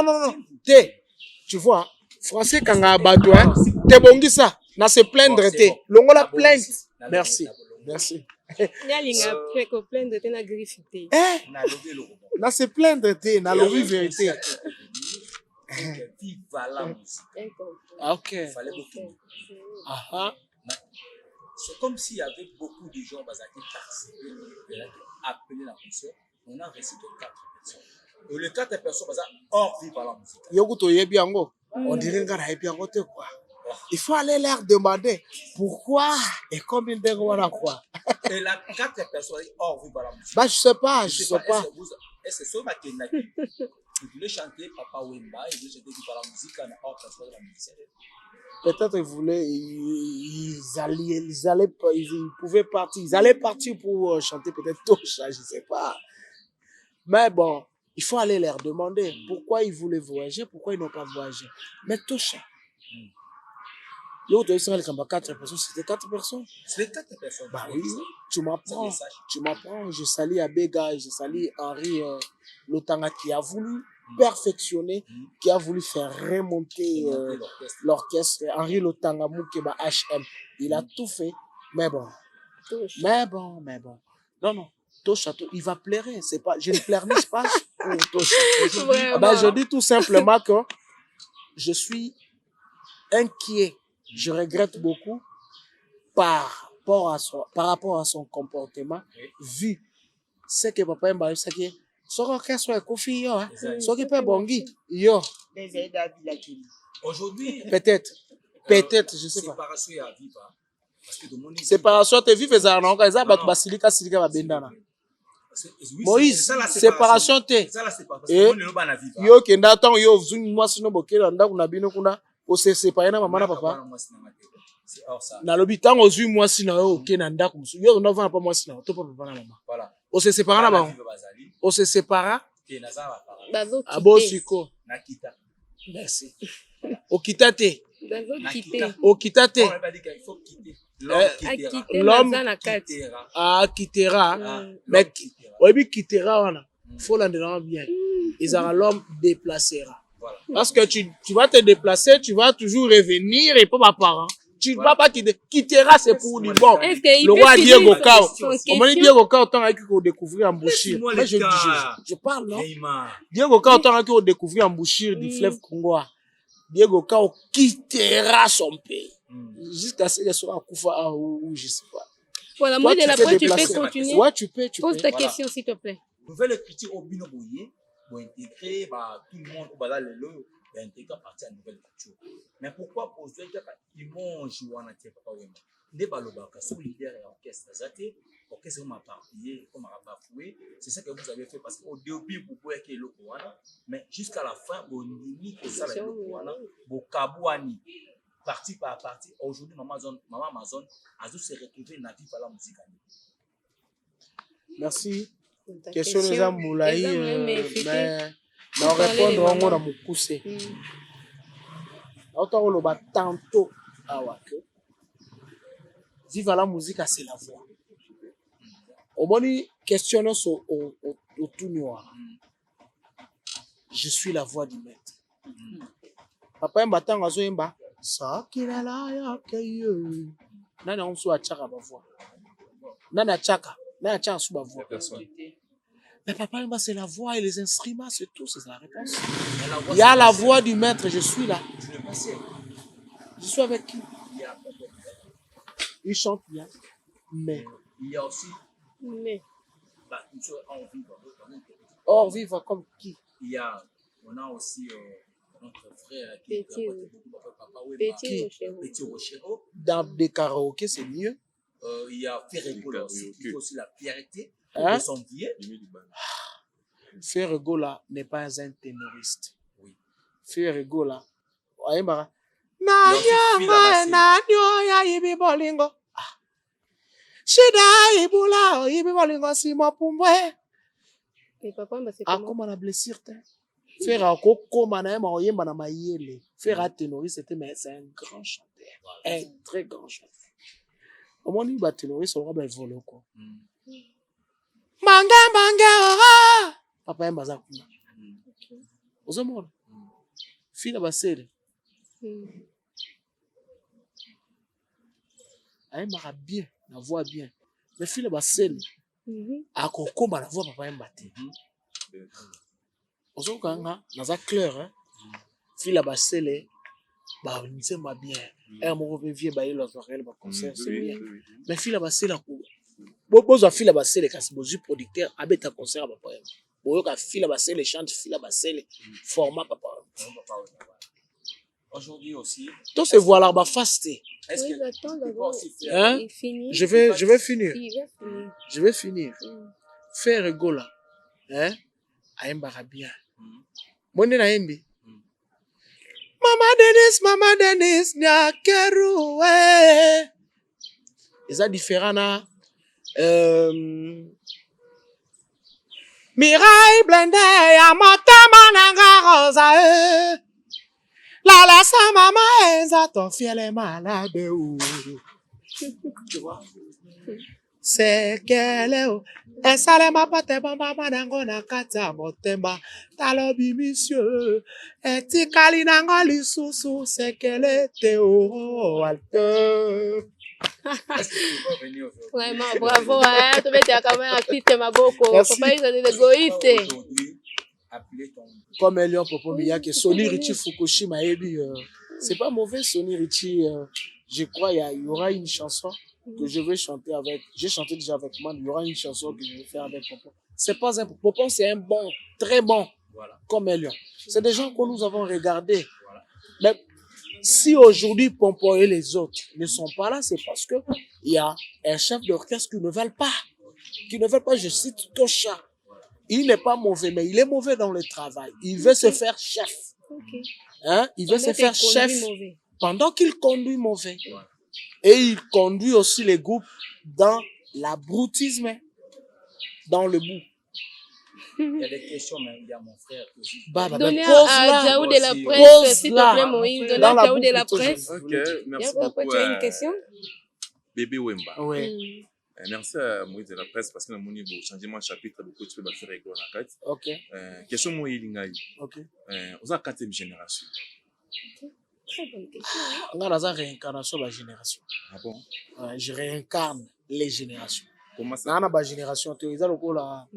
Tu vois, français quand on a battu, t'es bon qui ça. Na se plaindre, t'es. Longola plainte. Merci. Nyalinga ko plaindre te na griffité. Na se plaindre te na la vérité. Vive la musique. OK. Fallait beaucoup. C'est comme s'il y avait beaucoup de gens qui participaient, appelés la concert. On a reçu 4 personnes. Et les 4 personnes hors Vive la musique. Yokuto yebi yango. On dirait ngara yebi yango te quoi. Il faut aller leur demander pourquoi et combien de fois quoi. Et la 4 personnes hors Vive la musique. Bah je sais pas. Est-ce que c'est vous voulez chanter Papa Wemba et vous chanter Vive la musique en hors personne de la musique? Peut-être ils pouvaient partir. Ils allaient partir pour chanter peut-être Tosha, je sais pas. Mais bon, il faut aller leur demander pourquoi ils voulaient voyager, pourquoi ils n'ont pas voyagé. Mais Tosha. L'autre, ils 4 personnes, c'était 4 personnes. C'était 4 personnes. Bah oui, tu m'apprends. Je salue Abega, je salue Henri Lotanga qui a voulu perfectionner, qui a voulu faire remonter l'orchestre. Henri Lotanga Moukeba HM, il a tout fait. Mais bon. Non. Tosha, il va pleurer. C'est pas, je ne pleurniche pas pour Tosha. Je dis tout simplement que je suis inquiet. Je regrette beaucoup par rapport à son comportement, vu ce que papa m'a dit, c'est que son orchestre est confié, ce qui peut bongi, Aujourd'hui, peut-être, je sais pas. Séparation à vivre. Séparation, tu vis, ça non, ça va basilika va bendana. Moïse, séparation te. Yo kenda tant yo zungi moi sino bokela ndako na bino kuna. On se séparer na maman na papa. Na lobi tant ozui moi sina yo okena ndako musu. Yo na va pas moi sina, to papa na maman. Voilà. On se sépara na ba. On se sépara. Abo siko. Nakita. Merci. Okita te. L'homme quittera. Mais obi quittera wana. Faut l'entendre bien. L'homme déplacera. Parce que tu vas te déplacer, tu vas toujours revenir et pas ma parent. Tu ne vas pas quittera, c'est pour du bon. Le roi Diego Kao. On m'a dit Diego Kao, tant qu'il découvrir en Bouchir. Moi, je parle, non? Diego Kao, tant qu'il découvrir en Bouchir du fleuve Congo. Diego Kao quittera son pays. Jusqu'à ce qu'il soit à Koufa ou je ne sais pas. Voilà, moi, de la fois, tu peux continuer. Ouais, tu peux. Pose ta question, s'il te plaît. Nouvelle écriture au Bino Boye. Pour intégrer tout le monde au Bazar Lelo, intégrer à partir de la nouvelle culture. Mais pourquoi poser qu'ils mangent ou en entier Papa Wemba? nde balobaka soki leader ya orchestre aza te orchestre m'a partillé comme m'a bafoué. C'est ça que vous avez fait parce qu'au début vous voyez que eloko wana mais jusqu'à la fin bondimi que ça la eloko wana bokabwani partie par partie. Aujourd'hui maman Amazon a dû se retrouver na vie par la musique. Merci. Question les amoulaï mais na répondre on a mon poussé. Autant on va tantôt que vive la musique c'est la voix. Au moni question au tout noir. Je suis la voix du maître. Papa mbatang azoyemba ça qui la ya kayo. Nana on soit chaka ba voix. Nana chaka sous ma voix. Mais papa c'est la voix et les instruments c'est tout, c'est la réponse. Il y a la voix du maître, je suis là. Je suis avec qui? Il chante bien, mais il y a aussi hors vivre comme qui? On a aussi notre frère Petit Rochero. Dans des karaokés, c'est mieux. Il y a Ferregola aussi, il faut aussi la fierté de son billet. Ferregola n'est pas un ténoriste. Oui. Ferregola, Shida ibula ibi bolingo simo pumbwe. Comment la blessure te? Faire un coco manaema oyemba na mayele. Faire un ténoriste c'était mais c'est un grand chanteur, un très grand chanteur. Au moins il va ténoriste on va voler quoi. Manga papa yemba za kuna. Ozomona. Fila basere. Ayemba bien. La voix bien. Mais fille basel. A kokoma la voix papa mbate. Ozo kanga naza clair hein. Fille basel ba nzema bien. Un moko vie ba yelo soirée ba concert c'est bien. Mais fille basel ko bozo fille basel kasi bozu producteur abeta concert papa. Boyo ka fille basel chante fille basel format papa. Aujourd'hui aussi. Tout se voit là bas faste. Est-ce que hein? Je vais finir. Je vais finir. Faire rigola. Hein? Aïmbara bien. Mon na yembi. Mama Dennis, nyakeru ouais. Et ça différent na Mirai blende ya motema nanga rosa La sa maman enza ton fiel est malade ou. Tu vois? C'est qu'elle est où? Et ça les m'a pas te bamba nango na kata motema. Talobi monsieur. Et ti kali nango lisusu. C'est qu'elle était au alter. Est-ce que tu peux venir aujourd'hui? Vraiment, bravo, hein. Tu mets ta caméra à fite ma boko. Faut pas être égoïste. Comme Elion Popo Miyake, Sonny Richie Fukushima Ebi, c'est pas mauvais Sonny Richie. Je crois il y aura une chanson que je vais chanter avec. J'ai chanté déjà avec moi. Il y aura une chanson que je vais faire avec Popo. C'est pas un Popo, c'est un bon, très bon. Voilà. Comme Elion. C'est des gens que nous avons regardés. Voilà. Mais si aujourd'hui Popo et les autres ne sont pas là, c'est parce que il y a un chef d'orchestre qui ne veulent pas. Je cite Tosha. Il n'est pas mauvais, mais il est mauvais dans le travail. Il veut se faire chef. Hein? Il veut se faire chef pendant qu'il conduit mauvais. Et il conduit aussi les groupes dans l'abrutisme, dans le bout. Il y a des questions, mais il y a mon frère aussi. Donnez à Djaou de la presse, s'il te plaît, Moïse. Donnez à Djaou de la presse. Ok, merci beaucoup. Tu as une question? Bébé Wemba. Oui. Merci à Moïse de la presse parce que nous avons changé mon chapitre beaucoup tu peux faire régler la carte. OK. Question moi ilingai. OK. Aux a 4e génération. Très bonne question. On a la réincarnation de la génération. Ah bon? Je réincarne les générations. Comment ça? On a la génération théorisée le là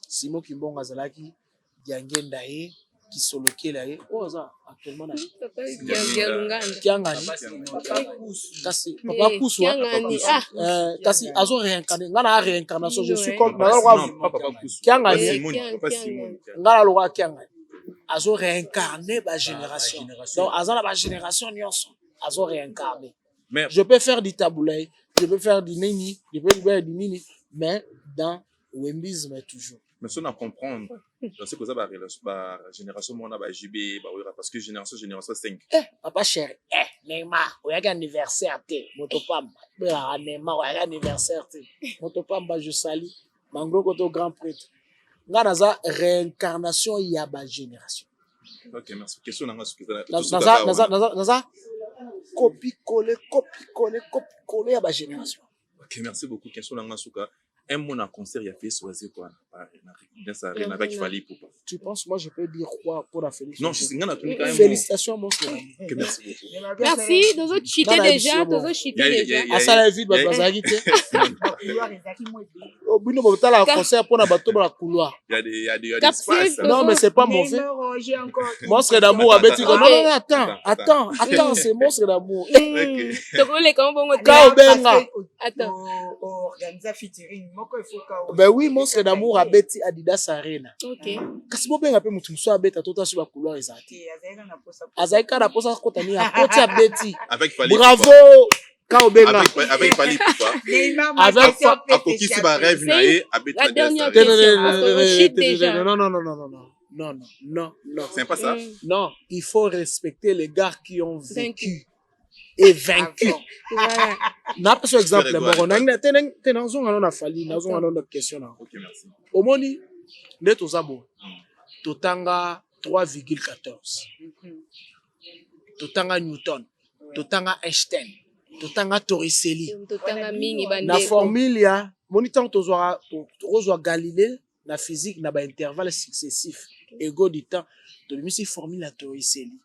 Simon Kimbonga Zalaki Diangendae qui soloké là oh ça actuellement Kiangani kasi papa Kousou kasi azo réincarné ngana réincarnation je suis comme papa Kousou Kiangani papa Simon ngala loka Kiangani azo réincarné ba génération donc azala ba génération nyonso azo réincarné Mais Je peux faire du taboulay, je peux faire du nini, je peux faire du nini, mais dans Wembisme toujours. mais ça, on a comprendre. Parce que ça va la génération, on a JB, parce que génération 5. Papa chéri, Neymar, on y a un anniversaire, Motopamba. Neymar, on y a un anniversaire, Motopamba, je salue. Mangro, koto grand prêtre. Nga naza réincarnation ya ba génération. Ok, merci. Question nanga naza copie-coller ya ba génération. Ok, merci beaucoup. Question nanga suka. Un mot en concert, il y a fait choisir quoi avec Fally Poupa. Tu penses, moi, je peux dire quoi pour la féliciter? Non, je suis un félicitations, mon frère. Ok, merci beaucoup. Merci, nous autres chiter déjà, nous autres chiter déjà. À ça, la vie, bazaki te. Au bout de la concert pour la bateau dans la couloir. Il y a des espaces. Non, mais c'est pas mauvais. Monstre d'amour à Betty. Non, non, attends, c'est monstre d'amour. Attends. Ben oui, monstre d'amour à Betty Adidas Arena. Ok. Kasi bo benga pe mutu muso abeta tota sur la couloir ezati. Azaika na posa kotani a poti a Betty. Avec Fally. Bravo. Kao benga. Avec Fally Poupa. Avec à Kokisi ba rêve nae avec La dernière Adidas. Non. C'est pas ça? Non, il faut respecter les gars qui ont vécu et vaincu. Na pas exemple moko na tenazonga na Fally, nazonga na question na. OK, merci. Omoni nde tozabo. Totanga 3,14. Totanga Newton, totanga Einstein, totanga Torricelli. Totanga mingi bande. Na formule ya moni tant tozwa Galilée na physique na ba intervalle successif égaux du temps. To bimisi formule ya Torricelli.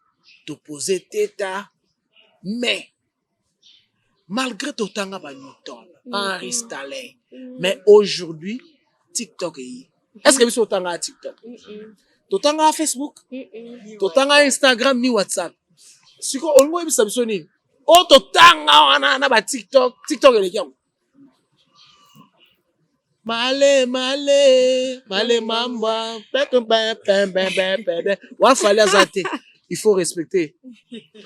To poser θ. Mais, malgré totanga ba Newton, Henri Stalin, mais aujourd'hui, TikTok est. Est-ce que vous totanga TikTok? Totanga Facebook? Totanga Instagram ni WhatsApp? Si on voit ça bisoni. Oh totanga na ba TikTok est les Male mamba. Wa fallait azate. Il faut respecter.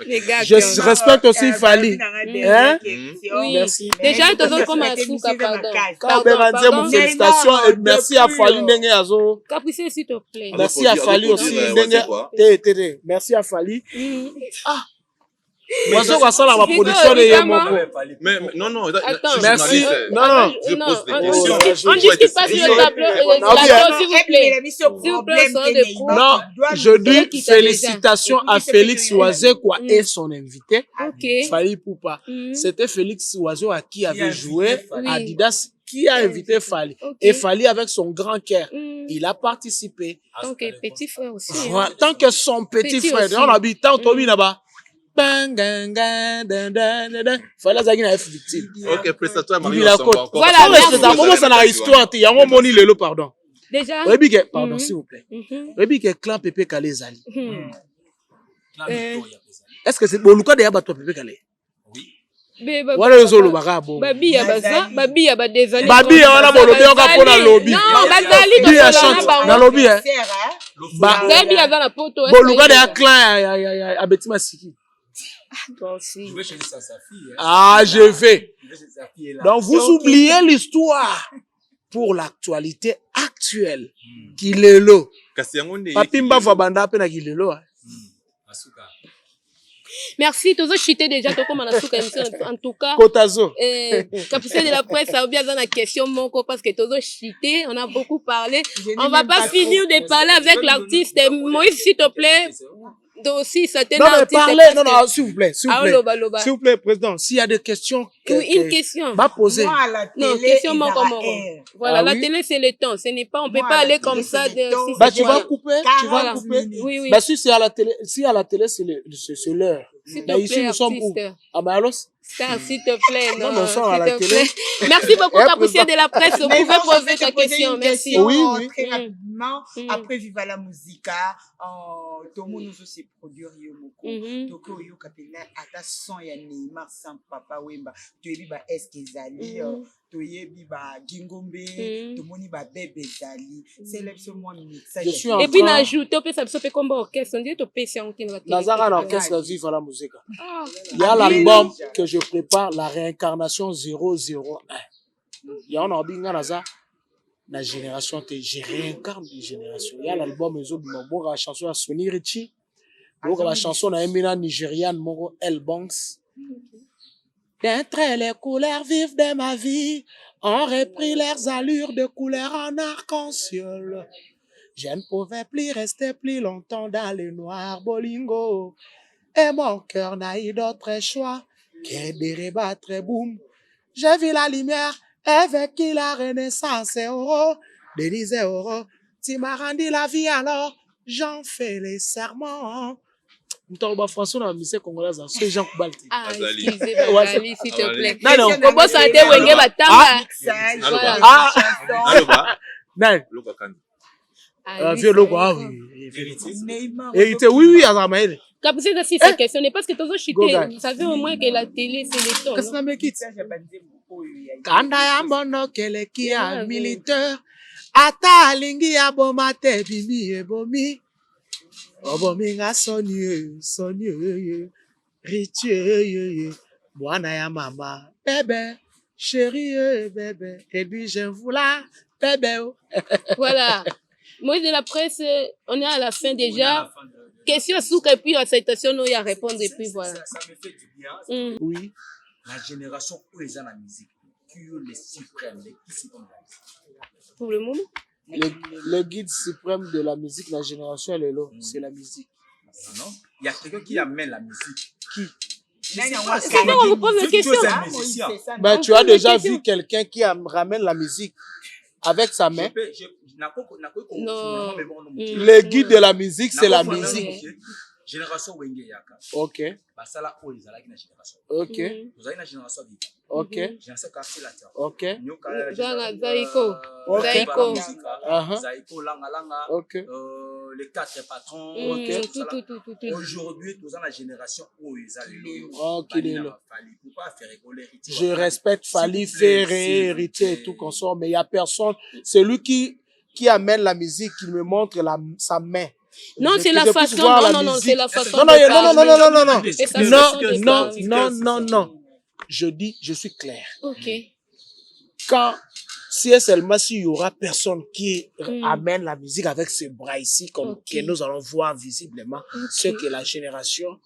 Les gars, je respecte aussi Fally. Hein? Oui. Merci. Déjà, ils te comme un fou, pardon. Pardon. Félicitations et merci à Fally Ndenge Azo. Capricé, s'il te plaît. Merci à Fally aussi. Merci à Fally. Ah. Moi, je vois ça dans ma production de Yemoko. Mais non. Merci. Non. Je pose des questions. On discute pas sur le tableau, s'il vous plaît. S'il vous plaît, sans de non, je dis félicitations à Félix Oazekwa et son invité. Fally Poupa. C'était Félix Oazekwa qui avait joué Adidas, qui a invité Fally. Et Fally avec son grand cœur, il a participé. Donc, petit frère aussi. Tant que son petit frère, on habite tant au là-bas. Fallait zagina être victime. OK, presse-toi Marie. Voilà, comment ça na histoire il y a un moni lelo pardon. Déjà. Rebike, pardon s'il vous plaît. Rebike clan Pépé Kalé Zali. Est-ce que c'est boluka de yabato Pépé Kalé? Oui. Wala yozolo bakabo. Babi ya ba désolé. Babi ya wana bolobi oka pona lobby. Non, bazali to chante na lobby hein. Babi ya na poto. Boluka de ya clan ya Abetima Siki. Toi aussi. Je vais chez sa fille. Ah, je vais. Donc, vous oubliez l'histoire pour l'actualité actuelle. Kilelo. Papimba Fabanda Pena Kilelo. Merci, tous chité déjà, en tout cas. Kotazo. Capitaine de la presse, ça a bien dans la question, parce que tous chité, on a beaucoup parlé. On va pas finir de parler avec l'artiste. Moïse, s'il te plaît. Aussi, non, mais parlez, non, s'il vous plaît, s'il vous plaît, président, s'il y a des questions, une question, va poser. Non, question, comment. Voilà, la télé, c'est le temps, ce n'est pas, on peut pas aller comme ça. Bah, tu vas couper, Oui. Bah, si c'est à la télé, c'est l'heure. Bah, ici, nous sommes où? À Malos? S'il te plaît, non, on sort à la télé. Merci beaucoup, Capucien de la presse. Vous pouvez poser ta question. Merci. Oui. Très rapidement, après Viva la Musica, tout le monde nous aussi produire Yomoko. Donc, Oyo Kapena, ata son ya Neymar sans Papa Wemba. Tu es ba Eskezali, tu es ba Gingombe, tout le monde ba Bébé Zali. C'est moi mixage. Et puis, on a ajouté, on peut s'absorber comme orchestre. On dit, tu peux s'y en Nazara l'orchestre Viva la Musica. musique. Ah, Il y a l'album que je prépare, La Réincarnation 001. Il y a un album la génération T. Je réincarne une génération. Il y a l'album la chanson à Sonny Richie. La chanson à Emina Nigériane, Moro El Banks. D'entre les couleurs vives de ma vie ont repris leurs allures de couleur en arc-en-ciel. Je ne pouvais plus rester plus longtemps dans le noir bolingo. Et mon cœur n'a eu d'autre choix que de rebattre boum. J'ai vu la lumière avec qui la renaissance est heureux. Denise est heureux. Tu m'as rendu la vie alors, j'en fais les serments. Mtauba François na musique congolaise, c'est Jean Koubalti. ah, Azali. excusez Bazali, s'il te plaît. Non, non. Kobo Santé Wenge Batanga. Voilà. Aloba. Non. Loka Kandi. Vieux logo, ah oui. Neymar. Hérité, oui, Azamaël. Comme c'est aussi cette question, n'est parce que toujours chuté. Goga. Vous savez au moins que la télé, c'est les Qu'est-ce tons. que ça quitte? Kanda ya mbono kele kia militeur. Ata alingi ya bomate bimi ebomi. Obomi nga sonye, Richie, Bwana ya mama, bébé, chérie, bébé, et puis je vous la, bébé. Voilà. Moi, de la presse, on est à la fin déjà. Question sous et puis acceptation, nous y a répondre et puis voilà. Ça me fait du bien. Oui. La génération où ils ont la musique, qui est les suprêmes, les qui s'y ont la musique. Pour le moment. Le guide suprême de la musique, la génération, elle est là, c'est la musique. Non? Il y a quelqu'un qui amène la musique. Qui? C'est bon, on vous pose la question. Un musicien. Ben, tu as déjà vu quelqu'un qui ramène la musique avec sa main. Non. Le guide de la musique, c'est la musique. Génération Wenge Yaka. Ok, Basala o ezalaki na génération. ok, Tozali na génération vita. ok, Génération Kafila tia. ok, Nyoka Zanga, Zaiko. Zaiko. Zaiko langa langa. ok. Les quatre patrons. Tout. Aujourd'hui, tous dans la génération où ils allaient. Ok, il est là. Pourquoi faire rigoler héritier? Je respecte Fali, Ferré, héritier et tout consort, mais il n'y a personne. C'est lui qui amène la musique, qui me montre sa main. Non, c'est la façon. Non, c'est la façon. Non. Je dis, je suis clair. Ok. Quand, si et seulement s'il y aura personne qui amène la musique avec ses bras ici, comme que nous allons voir visiblement, ce que la génération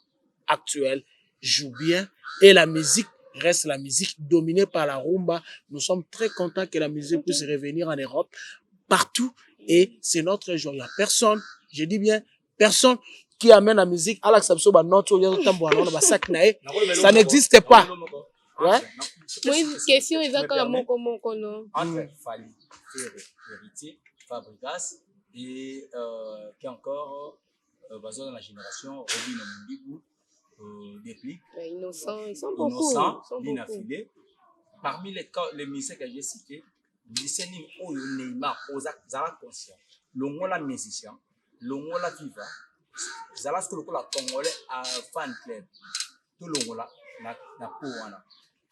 actuelle joue bien, et la musique reste la musique dominée par la rumba. Nous sommes très contents que la musique puisse revenir en Europe, partout, et c'est notre jour. Il n'y a personne, je dis bien, personne qui amène la musique à l'acception de notre ça n'existe pas. Ouais. Moi, une question, ils ont quand même mon nom. Entre Fali, héritier, Fabregas, et qui est encore basé dans la génération Robin Mbigou, Déplique. Innocent, ils sont beaucoup. Innocent, Lina Filé. Parmi les musiciens que j'ai cités, musicien Neymar, Zara conscient, Longola musicien, Longola viva, Zara ce que le Congolais a fan club, tout Longola, na Pouana.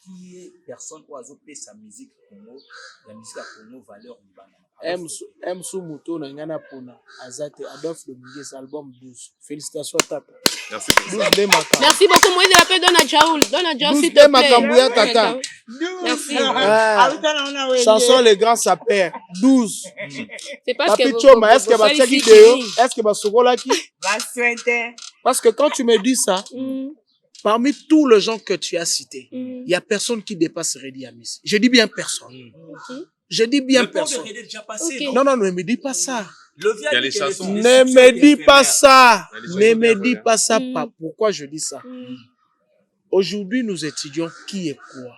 Qui est personne qui a fait sa musique Congo, la musique à Congo valeur M. Soumouto Nangana Pona, Azate, Adolphe Dominguez, album 12. Félicitations, Tata. Merci. 12 de Makam. Merci beaucoup, moi, je l'appelle Donna Jaoul. Donna Jaoul, 12 s'il de te Makambouya, plaît. Tata. Merci. Chanson Les Grands Sapeurs, 12. C'est parce que Papi Choma, est-ce que va checker vidéo? Est-ce que va Sogola qui? Parce que quand tu me dis ça, parmi tous les gens que tu as cités, il n'y a personne qui dépasse Redi Amis. Je dis bien personne. Je dis bien personne. Non, ne me dis pas ça. Il y a les chansons. Ne me dis pas ça. Ne me dis pas ça. Pourquoi je dis ça? Aujourd'hui, nous étudions qui est quoi.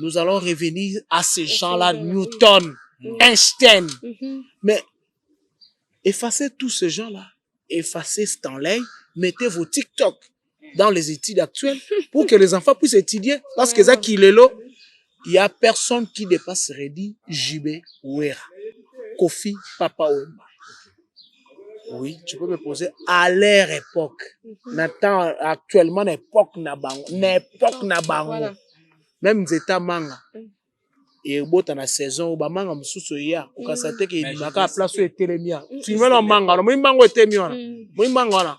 Nous allons revenir à ces gens-là, Newton, Einstein. Mais effacez tous ces gens-là. Effacez Stanley. Mettez vos TikTok dans les études actuelles pour que les enfants puissent étudier. Parce que ça qui est là, il n'y a personne qui dépasse Redi, Jibé, Ouera, Kofi, Papa Wemba. Oui, tu peux me poser à leur époque. Maintenant, actuellement, l'époque n'a bango. Même Zeta Manga. et bota na saison ba manga mususu ya ukasate ke bimaka place etelemia filmela manga no mimbango etemia na mimbango na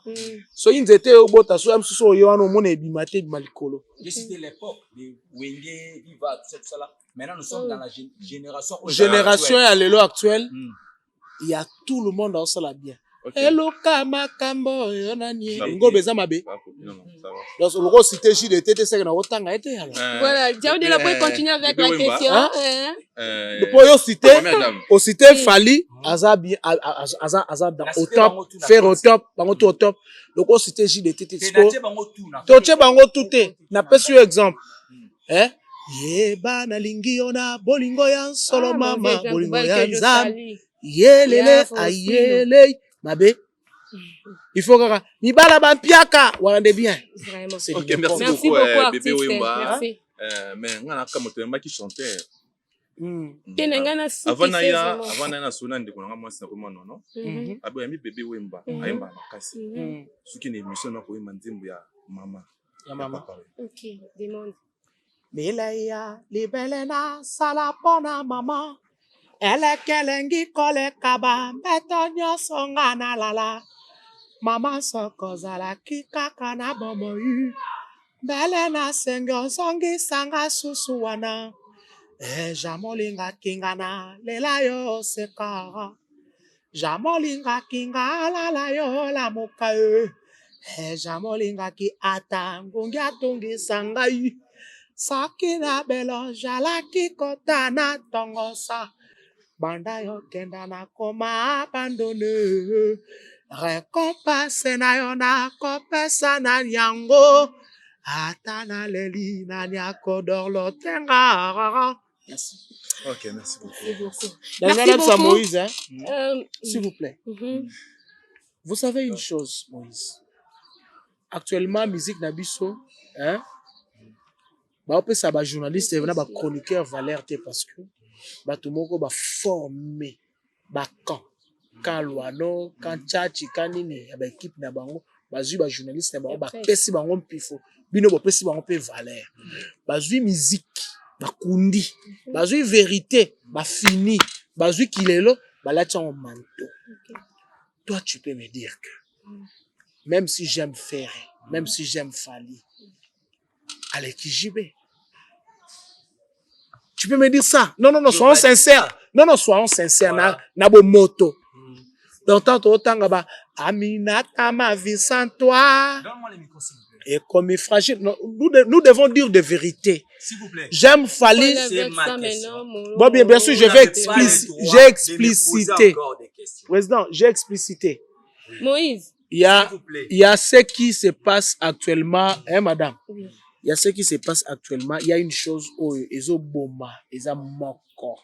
so inzete bota so mususu yo wana mona ebimate bimalikolo. J'ai cité l'époque de Wenge Viva tout ça là. Maintenant nous sommes dans la génération à l'élo actuelle. Il y a tout le monde dans ça là bien. Hello Kamakambo yonani ngo beza mabe. Donc le gros cité J de TT c'est que na otanga été alors. Voilà, Diao de la pour continuer avec la question. Le poyo cité au cité Fali azabi azab dans au top faire au top bango au top. Le gros cité J de TT toche bango tout na pesi exemple. Hein? Yeba na lingi ona bolingo ya solo mama bolingo ya nzam. Yelele ayele mabe. Il faut que Mibala Bampiaka wande bien. Vraiment. Ok, merci beaucoup, bébé Wemba. Mais on a comme tu qui chantait. Avant na sona ndeko nga mwasi na komona non. Abo yami bébé Wemba ayemba makasi. Soki na émission na koyemba nzembo ya mama. Ya mama. OK, demande. Belaya libelena sala pona mama. Ele kelengi kole kaba betonyo songa na lala. Mama soko zala kikaka na bomo yu. Bele na sengo songi sanga susu wana. Jamolinga kingana lela yo seka. Jamolinga kinga lala yo la muka yu. Jamolinga ki ata ngungi atungi sanga yu. Sakina belo jala kikota na tongosa. Banda yo kenda na koma abandonne. Récompense na yo na kopesa na nyango. Atana leli na nyakodor lo tenga. Merci. Ok, merci beaucoup. Merci beaucoup. Moïse, hein? S'il vous plaît. Vous savez une chose, Moïse. Actuellement, musique Nabiso, hein? Bah, on peut ça, bah, journaliste, et bah, chroniqueur valeur, parce que bato moko ba formé ba quand Luano quand Chachi quand nini ya ba équipe na bango bazui ba journaliste na bango ba pesi bango mpifo bino ba pesi bango pe valeur bazui musique ba kundi bazui vérité ba fini bazui kilelo ba lacha en manteau. Toi tu peux me dire que même si j'aime Ferré, même si j'aime Fali, allez Kijibé. Tu peux me dire ça? Non, soyons sincères. Non, soyons sincères. Voilà. Na bo moto. Donc, tant autant que Aminata, ma vie sans toi. Donne-moi les micros, s'il vous plaît. Et comme est fragile. Nous devons dire de vérité. S'il vous plaît. J'aime Fali. C'est ma question. Bon, bien sûr, j'ai explicité. Président, j'ai explicité. Moïse. Il y a ce qui se passe actuellement, hein, madame? Oui. Il y a ce qui se passe actuellement. Il y a une chose où ils ont bomba, ils ont moko.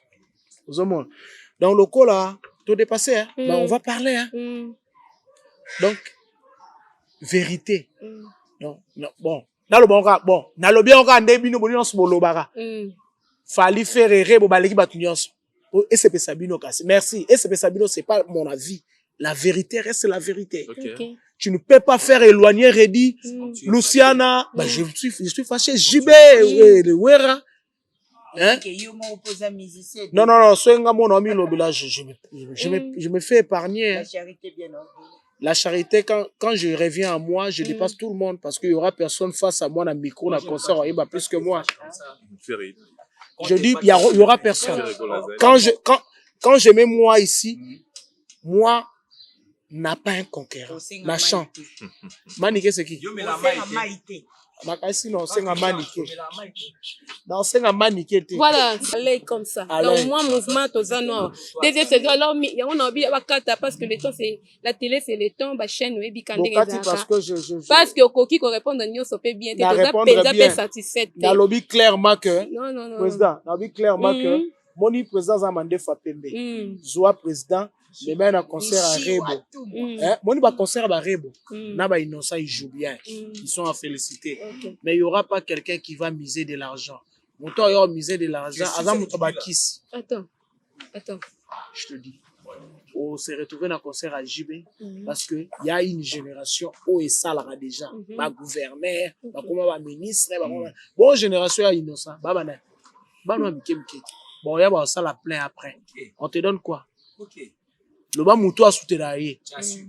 Dans le cas là, tout dépassé, hein? Ben, on va parler. Hein? Donc, vérité. Non, bon. Dans le bon cas, bon. Dans le bien cas, ndebino bonino sbolo bara. Fali Ferré, bobaleki batunyos. Et c'est Sabino kasi. Merci. Et c'est Sabino, c'est pas mon avis. La vérité reste la vérité. Okay. Tu ne peux pas faire éloigner Reddy, Luciana. Bah, je suis fâché. JB, le Wera. Hein? Non, soyez mon ami, je me fais épargner. La charité, bien ordonnée. La charité, quand je reviens à moi, je dépasse tout le monde parce qu'il y aura personne face à moi dans le micro, dans le concert, il y a plus que moi. Je dis, il y aura personne. Quand je mets moi ici, moi, n'a pas un conquérant. La chante. Maniké, c'est qui? Non, c'est un maniké. Non, c'est un maniké. Voilà, allez comme ça. Donc, moi, mouvement, tout ça, non. Deuxième saison, alors, on a oublié parce que le temps, c'est la télé, c'est le temps, la chaîne, parce que Koki, qu'on répond à nous, ça peut bien. Tu es satisfait. Dans le but clairement que. Non. Président, dans le but clairement que. Moni président Zamande Fapembe. Zoa président. Mais même un concert à Rebo. Moni ba concert à Rebo. Naba innocent, ils jouent bien. Ils sont à féliciter. Mais il n'y aura pas quelqu'un qui va miser de l'argent. Montant, il y aura miser de l'argent. Attends. Je te dis. On s'est retrouvé dans un concert à JB parce qu'il y a une génération où il salara déjà. Pas gouverneur, pas comment va ministre. Bonne génération à innocent. Bah, non, Miké. bon, il y a ça la plein après. Ok. On te donne quoi? Ok. Le bas moutou a souterrain. Bien sûr.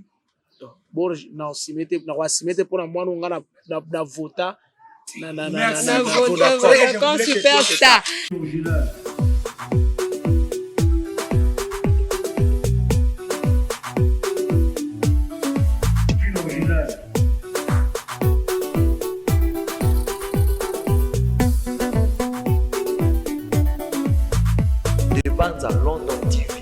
Bon, na osimete pour la moi na vota Merci beaucoup. Vodacom Superstar. De Banza London TV.